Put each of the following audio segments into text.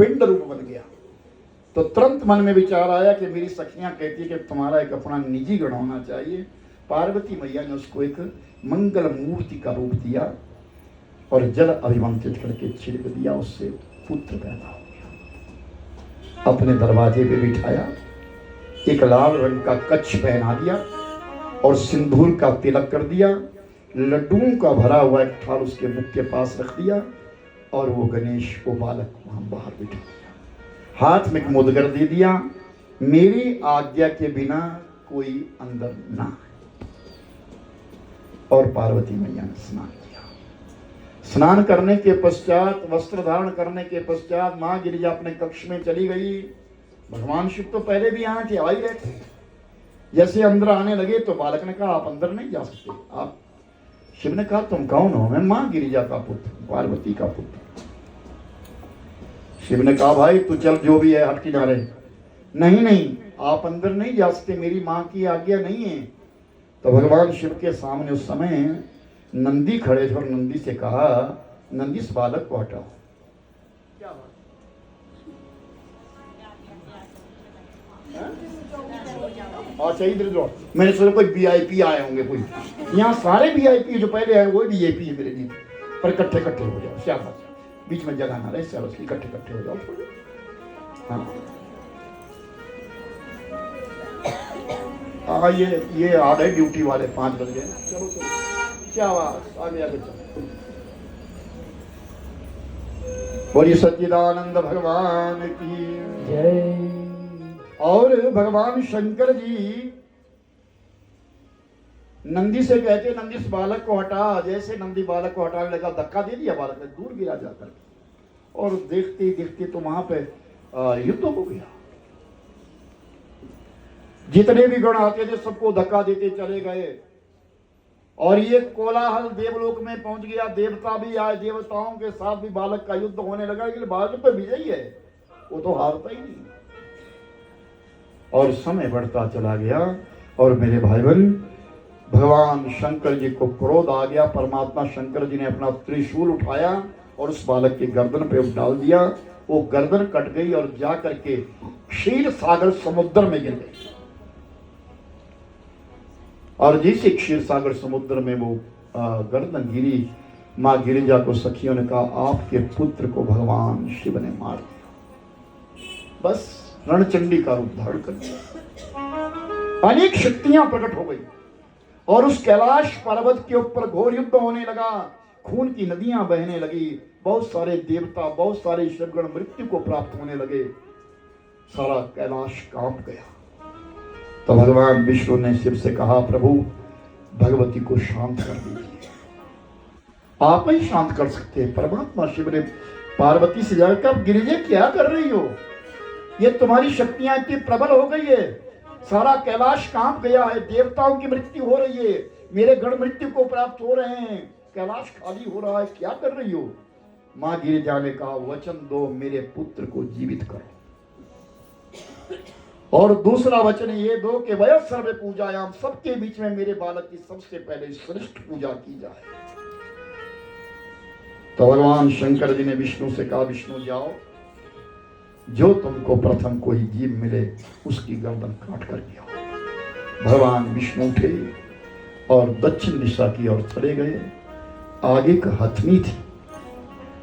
पिंड रूप बन गया। तो तुरंत मन में विचार आया कि मेरी सखियां कहती है कि तुम्हारा एक अपना निजी गण होना चाहिए। पार्वती मैया ने उसको एक मंगल मूर्ति का रूप दिया और जल अभिमंत्रित करके छिड़क दिया, उससे पुत्र पैदा हो गया। अपने दरवाजे पे बिठाया, एक लाल रंग का कच्छ पहना दिया और सिंदूर का तिलक कर दिया, लड्डुओं का भरा हुआ एक थाल उसके मुख के पास रख दिया और वो गणेश को बालक वहां बाहर बिठा दिया, हाथ में एक मुदगर दे दिया, मेरी आज्ञा के बिना कोई अंदर ना आए। और पार्वती मैया ने स्नान किया। स्नान करने के पश्चात, वस्त्र धारण करने के पश्चात मां गिरिजा अपने कक्ष में चली गई। भगवान शिव तो पहले भी यहाँ थे, आ ही रहे थे। जैसे अंदर आने लगे तो बालक ने कहा आप अंदर नहीं जा सकते। आप शिव ने कहा तुम कौन हो? मैं मां गिरिजा का पुत्र, पार्वती का पुत्र। शिव ने कहा भाई तू चल, जो भी है हट किनारे। नहीं नहीं, आप अंदर नहीं जा सकते, मेरी मां की आज्ञा नहीं है। तो भगवान शिव के सामने उस समय नंदी खड़े थे और नंदी से कहा नंदी इस बालक को हटाओ। क्या बात? अच्छा इधर जो मैंने सोचा कोई वीआईपी आए होंगे, कोई यहाँ सारे वीआईपी जो पहले आए वो वीआईपी है मेरे लिए, पर इकट्ठे इकट्ठे हो जाओ, क्या बात, बीच में जगह ना रहे, चलो इकट्ठे इकट्ठे हो जाओ। हाँ ये आ गए ड्यूटी वाले, 5 बज गए। चलो चलो, क्या बात, आगे आगे चलो। बोलिए सच्चिदानंद भगवान की जय। और भगवान शंकर जी नंदी से कहते नंदी इस बालक को हटा। जैसे नंदी बालक को हटाने लगा, धक्का दे दिया, बालक ने दूर गिरा जाकर, और देखते ही देखते तो वहां पे युद्ध हो गया। जितने भी गण आते थे सबको धक्का देते चले गए और ये कोलाहल देवलोक में पहुंच गया। देवता भी आए, देवताओं के साथ भी बालक का युद्ध होने लगा, लेकिन बालक पे विजयी है, वो तो हारता ही नहीं। और समय बढ़ता चला गया और मेरे भाई बहन भगवान शंकर जी को क्रोध आ गया। परमात्मा शंकर जी ने अपना त्रिशूल उठाया और उस बालक के गर्दन पे डाल दिया। वो गर्दन कट गई और जा करके क्षीर सागर समुद्र में गिर गई। और जैसे क्षीर सागर समुद्र में वो गर्दन गिरी, मां गिरिजा को सखियों ने कहा आपके पुत्र को भगवान शिव ने मार दिया। बस रणचंडी का रूप धारण कर दिया। अनेक शक्तियां प्रकट हो गई और उस कैलाश पर्वत के ऊपर घोर युद्ध होने लगा। खून की नदियां बहने लगी। बहुत सारे देवता, बहुत सारे शिवगण मृत्यु को प्राप्त होने लगे। सारा कैलाश कांप गया। तो भगवान विष्णु ने शिव से कहा प्रभु भगवती को शांत कर दीजिए, आप ही शांत कर सकते हैं। परमात्मा शिव ने पार्वती से जाकर गिरिजा क्या कर रही हो, ये तुम्हारी शक्तियां इतनी प्रबल हो गई है, सारा कैलाश कांप गया है, देवताओं की मृत्यु हो रही है, मेरे गण मृत्यु को प्राप्त हो रहे हैं, कैलाश खाली हो रहा है, क्या कर रही हो। मां गिरिजा ने कहा वचन दो मेरे पुत्र को जीवित करो, और दूसरा वचन ये दो कि वय सर्व पूजायाम, सबके बीच में मेरे बालक की सबसे पहले श्रेष्ठ पूजा की जाए। तो भगवान शंकर जी ने विष्णु से कहा विष्णु जाओ, जो तुमको प्रथम कोई जीव मिले उसकी गर्दन काट कर दिया। भगवान विष्णु उठे और दक्षिण दिशा की ओर चले गए। आगे एक हथनी थी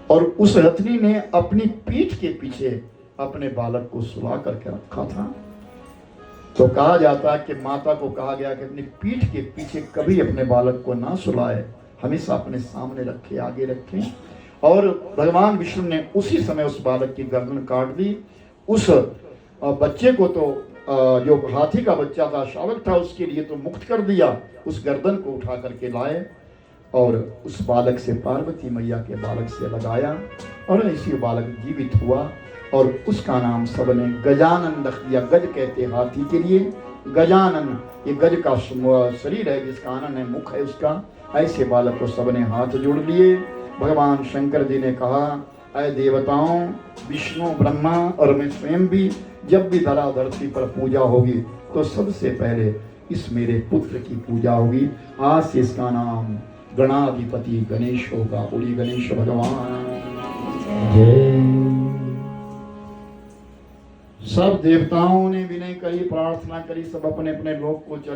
और उस हथनी ने अपनी पीठ के पीछे अपने बालक को सुला करके रखा था। तो कहा जाता है कि माता को कहा गया कि अपनी पीठ के पीछे कभी अपने बालक को ना सुलाए, हमेशा अपने सामने रखे, आगे रखें। और भगवान विष्णु ने उसी समय उस बालक की गर्दन काट दी। उस बच्चे को तो जो हाथी का बच्चा था, शावक था, उसके लिए तो मुक्त कर दिया। उस गर्दन को उठा करके लाए और उस बालक से, पार्वती मैया के बालक से लगाया और ऐसी बालक जीवित हुआ। और उसका नाम सबने गजानन रख दिया। गज कहते हाथी के लिए, गजानन ये गज का शरीर है जिसका आनन है, मुख है उसका। ऐसे बालक को सबने हाथ जोड़ लिए। भगवान शंकर जी ने कहा अय देवताओं, विष्णु, ब्रह्मा और मैं स्वयं भी जब भी धरा धरती पर पूजा होगी तो सबसे पहले इस मेरे पुत्र की पूजा होगी। आज से इसका नाम गणाधिपति गणेश होगा। बोलिए गणेश भगवान जय। सब देवताओं ने विनय करी, प्रार्थना करी, सब अपने अपने लोक को चले।